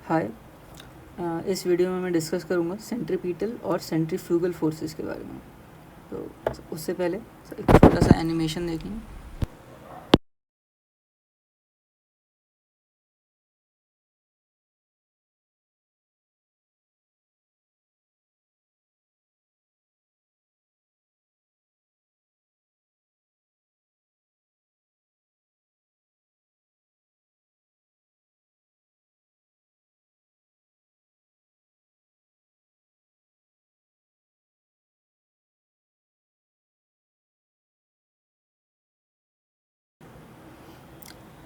हाय। इस वीडियो में मैं डिस्कस करूँगा सेंट्रीपिटल और सेंट्रीफ्यूगल फोर्सेस के बारे में। तो उससे पहले एक छोटा सा एनिमेशन देखेंगे।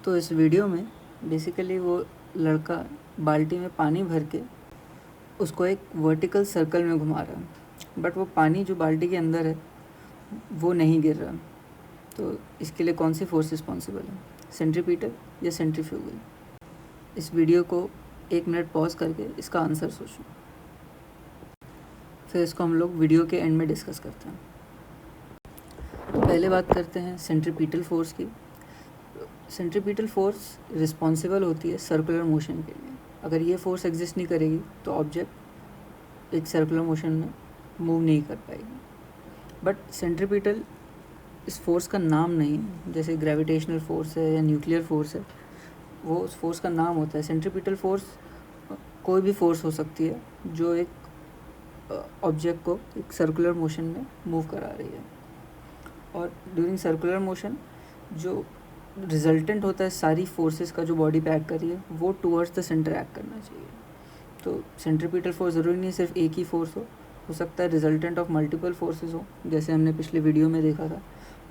तो इस वीडियो में बेसिकली वो लड़का बाल्टी में पानी भर के उसको एक वर्टिकल सर्कल में घुमा रहा है, बट वो पानी जो बाल्टी के अंदर है वो नहीं गिर रहा। तो इसके लिए कौन सी फोर्स रिस्पॉन्सिबल है, सेंट्रीपिटल या सेंट्रीफ्यूगल? इस वीडियो को 1 मिनट पॉज करके इसका आंसर सोचो, फिर इसको हम लोग वीडियो के एंड में डिस्कस करते हैं। पहले बात करते हैं सेंट्रीपिटल फोर्स की। सेंट्रीपिटल फोर्स रिस्पॉन्सिबल होती है सर्कुलर मोशन के लिए। अगर ये फोर्स एग्जिस्ट नहीं करेगी तो ऑब्जेक्ट एक सर्कुलर मोशन में मूव नहीं कर पाएगी। बट सेंट्रीपिटल इस फोर्स का नाम नहीं है, जैसे ग्रेविटेशनल फोर्स है या न्यूक्लियर फोर्स है, वो उस फोर्स का नाम होता है। सेंट्रीपिटल फोर्स कोई भी फोर्स हो सकती है जो एक ऑब्जेक्ट को एक सर्कुलर मोशन में मूव करा रही है, और ड्यूरिंग सर्कुलर मोशन जो रिजल्टेंट होता है सारी फोर्सेस का जो बॉडी पे एक्ट कर रही है वो टूवर्ड्स द सेंटर एक्ट करना चाहिए। तो सेंट्रीपिटल फोर्स ज़रूरी नहीं सिर्फ एक ही फोर्स हो सकता है रिजल्टेंट ऑफ मल्टीपल फोर्सेस हो, जैसे हमने पिछले वीडियो में देखा था,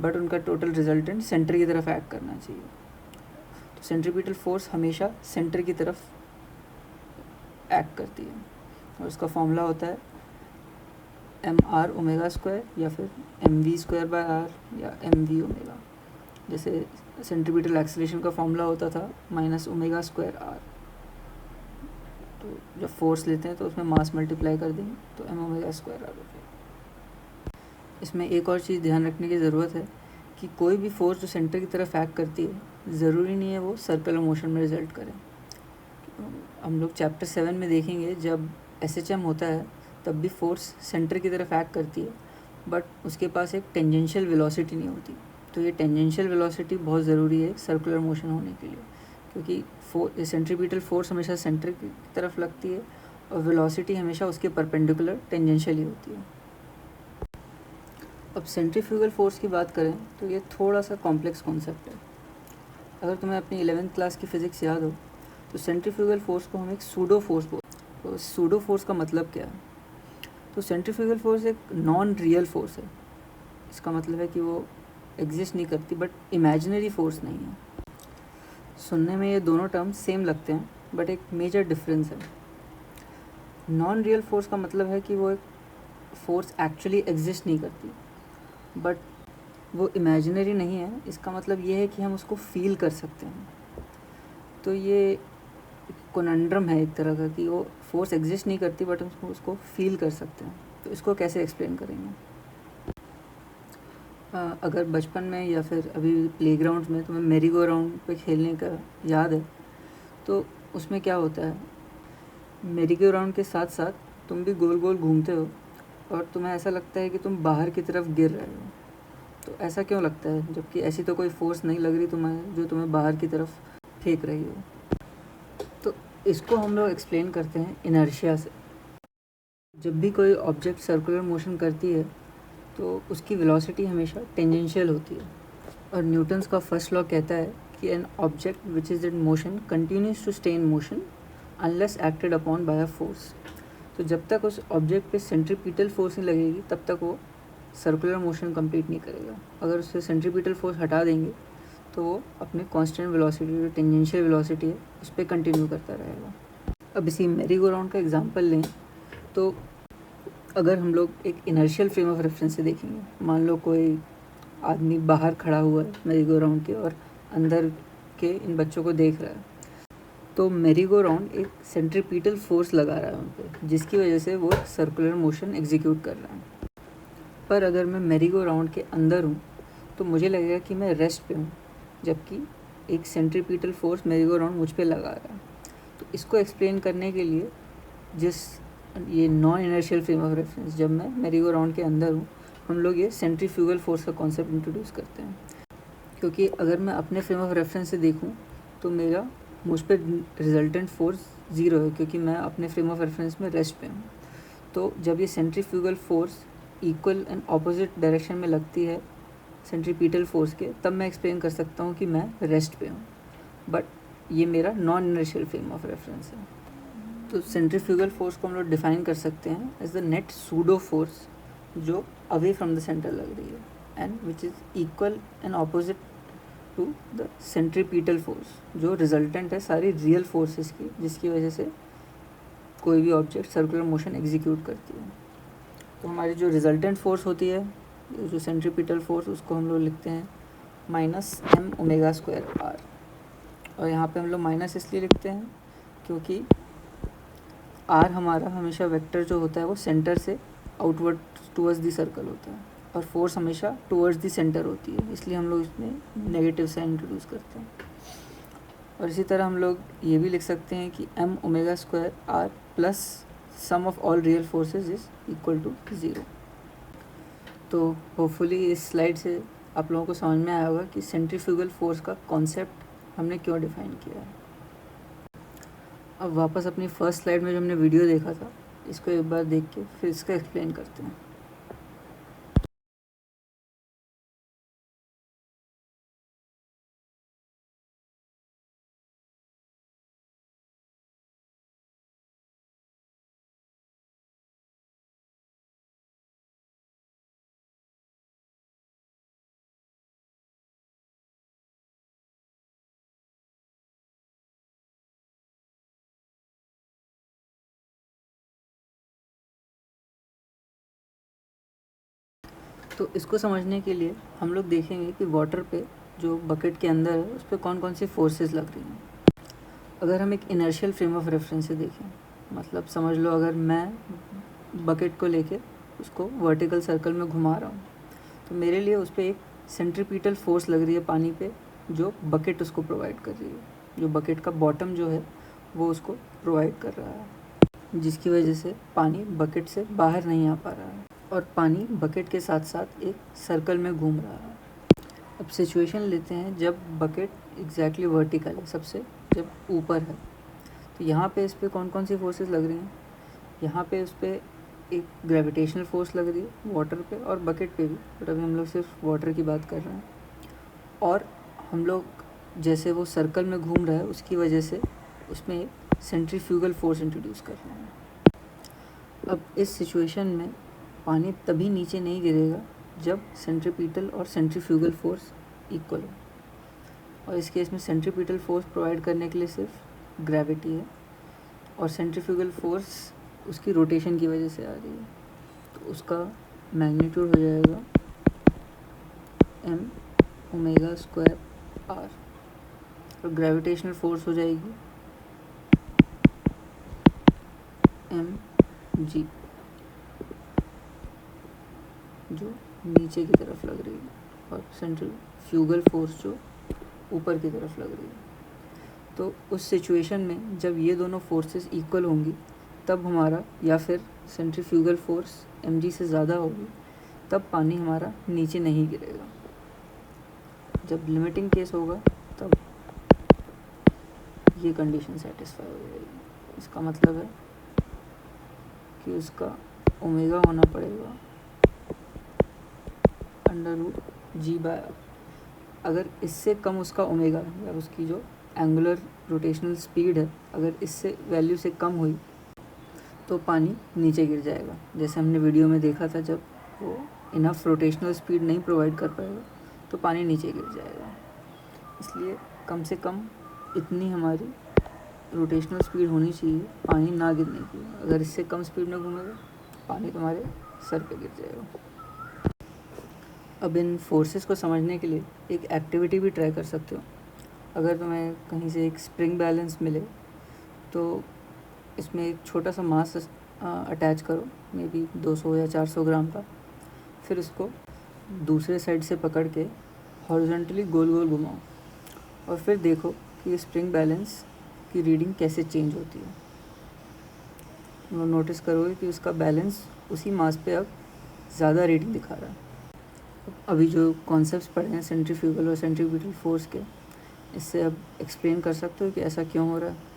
बट उनका टोटल रिजल्टेंट सेंटर की तरफ एक्ट करना चाहिए। तो सेंट्रीपिटल फोर्स हमेशा सेंटर की तरफ एक्ट करती है, और उसका फॉर्मूला होता है mr⍵² या फिर mv²/r या mv ओमेगा। जैसे सेंट्रीपिटल एक्सेलरेशन का फॉर्मूला होता था -ω²r। तो जब फोर्स लेते हैं तो उसमें मास मल्टीप्लाई कर देंगे तो mω²r हो जाएगा। इसमें एक और चीज़ ध्यान रखने की ज़रूरत है कि कोई भी फोर्स जो सेंटर की तरफ एक्ट करती है ज़रूरी नहीं है वो सर्कुलर मोशन में रिजल्ट करे। हम लोग चैप्टर 7 में देखेंगे जब SHM होता है तब भी फोर्स सेंटर की तरफ एक्ट करती है, बट उसके पास एक टेंजेंशियल वेलोसिटी नहीं होती। तो ये टेंजेंशियल वेलोसिटी बहुत ज़रूरी है सर्कुलर मोशन होने के लिए, क्योंकि सेंट्रीपिटल फोर्स हमेशा सेंटर की तरफ लगती है और वेलोसिटी हमेशा उसके परपेंडिकुलर टेंजेंशियल ही होती है। अब सेंट्रीफ्यूगल फोर्स की बात करें तो ये थोड़ा सा कॉम्प्लेक्स कॉन्सेप्ट है। अगर तुम्हें अपनी 11th क्लास की फ़िज़िक्स याद हो तो सेंट्रीफ्यूगल फोर्स को हम एक सूडो फोर्स बोलते हैं। तो सूडो फोर्स का मतलब क्या है? तो सेंट्रीफ्यूगल फोर्स एक नॉन रियल फोर्स है। इसका मतलब है कि वो एग्जिस्ट नहीं करती, बट इमेजिनरी फोर्स नहीं है। सुनने में ये दोनों टर्म सेम लगते हैं, बट एक मेजर डिफरेंस है। नॉन रियल फोर्स का मतलब है कि वो एक फोर्स एक्चुअली एग्जिस्ट नहीं करती, बट वो इमेजिनरी नहीं है। इसका मतलब ये है कि हम उसको फील कर सकते हैं। तो ये कोनंड्रम है एक तरह का कि वो फोर्स एग्जिस्ट नहीं करती बट हम उसको फील कर सकते हैं। तो इसको कैसे एक्सप्लेन करेंगे? अगर बचपन में या फिर अभी प्लेग्राउंड में तुम्हें मेरी गो राउंड पे खेलने का याद है तो उसमें क्या होता है, मेरी गो राउंड के साथ साथ तुम भी गोल गोल घूमते हो और तुम्हें ऐसा लगता है कि तुम बाहर की तरफ गिर रहे हो। तो ऐसा क्यों लगता है, जबकि ऐसी तो कोई फोर्स नहीं लग रही तुम्हें जो तुम्हें बाहर की तरफ फेंक रही हो? तो इसको हम लोग एक्सप्लेन करते हैं इनर्शिया से। जब भी कोई ऑब्जेक्ट सर्कुलर मोशन करती है तो उसकी वेलोसिटी हमेशा टेंजेंशियल होती है, और न्यूटन्स का फर्स्ट लॉ कहता है कि an object which is in motion continues to stay in motion unless acted upon by a force. तो जब तक उस ऑब्जेक्ट पे सेंट्रीपिटल फोर्स नहीं लगेगी तब तक वो सर्कुलर मोशन कंप्लीट नहीं करेगा। अगर उससे सेंट्रीपिटल फोर्स हटा देंगे तो वो अपने कांस्टेंट वेलोसिटी जो टेंजेंशियल वेलोसिटी है उस पर कंटिन्यू करता रहेगा। अब इसी मेरी गो राउंड का एग्जांपल लें तो अगर हम लोग एक इनर्शियल फ्रेम ऑफ रेफरेंस से देखेंगे, मान लो कोई आदमी बाहर खड़ा हुआ है मेरी गो राउंड के और अंदर के इन बच्चों को देख रहा है, तो मेरी गो राउंड एक सेंट्रीपिटल फोर्स लगा रहा है उन पर, जिसकी वजह से वो सर्कुलर मोशन एग्जीक्यूट कर रहा है। पर अगर मैं मेरी गो राउंड के अंदर हूँ तो मुझे लगेगा कि मैं रेस्ट पे हूँ, जबकि एक सेंट्रीपिटल फोर्स मेरी गो राउंड मुझ पे लगा रहा है। तो इसको एक्सप्लेन करने के लिए ये non inertial frame of reference, जब मैं मेरी गो राउंड के अंदर हूँ, हम लोग ये सेंट्रीफ्यूगल फोर्स का कॉन्सेप्ट इंट्रोड्यूस करते हैं। क्योंकि अगर मैं अपने फ्रेम ऑफ रेफरेंस से देखूँ तो मेरा मुझ पर रिजल्टेंट फोर्स ज़ीरो है, क्योंकि मैं अपने फ्रेम ऑफ रेफरेंस में रेस्ट पे हूँ। तो जब ये centrifugal force equal and opposite direction में लगती है सेंट्रीपिटल फोर्स के, तब मैं एक्सप्लेन कर सकता हूँ कि मैं रेस्ट पे हूँ। बट ये मेरा non inertial frame of reference है। तो सेंट्रीफ्यूगल फोर्स को हम लोग डिफाइन कर सकते हैं as the net pseudo force जो अवे फ्रॉम द सेंटर लग रही है and which is equal and opposite to the centripetal force, जो रिजल्टेंट है सारी रियल फोर्सेस की, जिसकी वजह से कोई भी ऑब्जेक्ट सर्कुलर मोशन एग्जीक्यूट करती है। तो हमारी जो रिजल्टेंट फोर्स होती है, जो सेंट्रीपिटल फोर्स, उसको हम लोग लिखते हैं -m⍵²r। और यहाँ पे हम लोग माइनस इसलिए लिखते हैं क्योंकि r हमारा हमेशा वेक्टर जो होता है वो सेंटर से आउटवर्ड टूवर्ड्स दी सर्कल होता है, और फोर्स हमेशा टूवर्ड्स दी सेंटर होती है, इसलिए हम लोग इसमें नेगेटिव साइन इंट्रोड्यूस करते हैं। और इसी तरह हम लोग ये भी लिख सकते हैं कि m⍵² plus sum of all real forces is equal to 0। तो होपफुली इस स्लाइड से आप लोगों को समझ में आया होगा कि सेंट्रीफ्यूगल फोर्स का कॉन्सेप्ट हमने क्यों डिफाइन किया है। अब वापस अपनी फर्स्ट स्लाइड में जो हमने वीडियो देखा था, इसको एक बार देख के फिर इसका एक्सप्लेन करते हैं। तो इसको समझने के लिए हम लोग देखेंगे कि वाटर पे जो बकेट के अंदर है उस पर कौन कौन सी फोर्सेस लग रही हैं। अगर हम एक इनर्शियल फ्रेम ऑफ रेफरेंस से देखें, मतलब समझ लो अगर मैं बकेट को लेके उसको वर्टिकल सर्कल में घुमा रहा हूँ, तो मेरे लिए उस पर एक सेंट्रीपिटल फोर्स लग रही है पानी पे, जो बकेट उसको प्रोवाइड कर रही है, जो बकेट का बॉटम जो है वो उसको प्रोवाइड कर रहा है, जिसकी वजह से पानी बकेट से बाहर नहीं आ पा रहा है और पानी बकेट के साथ साथ एक सर्कल में घूम रहा है। अब सिचुएशन लेते हैं जब बकेट एग्जैक्टली वर्टिकल है, सबसे जब ऊपर है, तो यहाँ पे इस पर कौन कौन सी फोर्सेस लग रही हैं। यहाँ पे उस पर एक ग्रेविटेशनल फोर्स लग रही है वाटर पे और बकेट पे भी, बट अभी हम लोग सिर्फ वाटर की बात कर रहे हैं। और हम लोग जैसे वो सर्कल में घूम रहा है उसकी वजह से उसमें एक सेंट्रीफ्यूगल फोर्स इंट्रोड्यूस कर रहे हैं। अब इस सिचुएशन में पानी तभी नीचे नहीं गिरेगा जब सेंट्रीपिटल और सेंट्रीफ्यूगल फोर्स इक्वल हो, और इस केस में सेंट्रीपिटल फोर्स प्रोवाइड करने के लिए सिर्फ ग्रेविटी है और सेंट्रीफ्यूगल फोर्स उसकी रोटेशन की वजह से आ रही है, तो उसका मैग्नीट्यूड हो जाएगा m⍵²r और ग्रेविटेशनल फोर्स हो जाएगी mg, जो नीचे की तरफ लग रही है, और सेंट्रीफ्यूगल फोर्स जो ऊपर की तरफ लग रही है। तो उस सिचुएशन में जब ये दोनों फोर्सेस इक्वल होंगी तब हमारा, या फिर सेंट्रीफ्यूगल फोर्स mg से ज़्यादा होगी, तब पानी हमारा नीचे नहीं गिरेगा। जब लिमिटिंग केस होगा तब ये कंडीशन सेटिस्फाई हो जाएगी। इसका मतलब है कि उसका ओमेगा होना पड़ेगा √g/r। अगर इससे कम उसका ओमेगा या उसकी जो एंगुलर रोटेशनल स्पीड है, अगर इससे वैल्यू से कम हुई तो पानी नीचे गिर जाएगा। जैसे हमने वीडियो में देखा था, जब वो इनफ रोटेशनल स्पीड नहीं प्रोवाइड कर पाएगा तो पानी नीचे गिर जाएगा। इसलिए कम से कम इतनी हमारी रोटेशनल स्पीड होनी चाहिए पानी ना गिरने की। अगर इससे कम स्पीड में घूमेगा पानी तुम्हारे सर पे गिर जाएगा। अब इन फोर्सेस को समझने के लिए एक एक्टिविटी भी ट्राई कर सकते हो। अगर तुम्हें कहीं से एक स्प्रिंग बैलेंस मिले तो इसमें एक छोटा सा मास अटैच करो, मे बी 200 या 400 ग्राम का। फिर उसको दूसरे साइड से पकड़ के हॉरिजॉन्टली गोल गोल घुमाओ और फिर देखो कि स्प्रिंग बैलेंस की रीडिंग कैसे चेंज होती है। तुम लोग नोटिस करोगे कि उसका बैलेंस उसी मास पे अब ज़्यादा रीडिंग दिखा रहा है। अभी जो कॉन्सेप्ट्स पढ़े हैं सेंट्रीफ्यूगल और सेंट्रीपिटल फोर्स के, इससे अब एक्सप्लेन कर सकते हो कि ऐसा क्यों हो रहा है।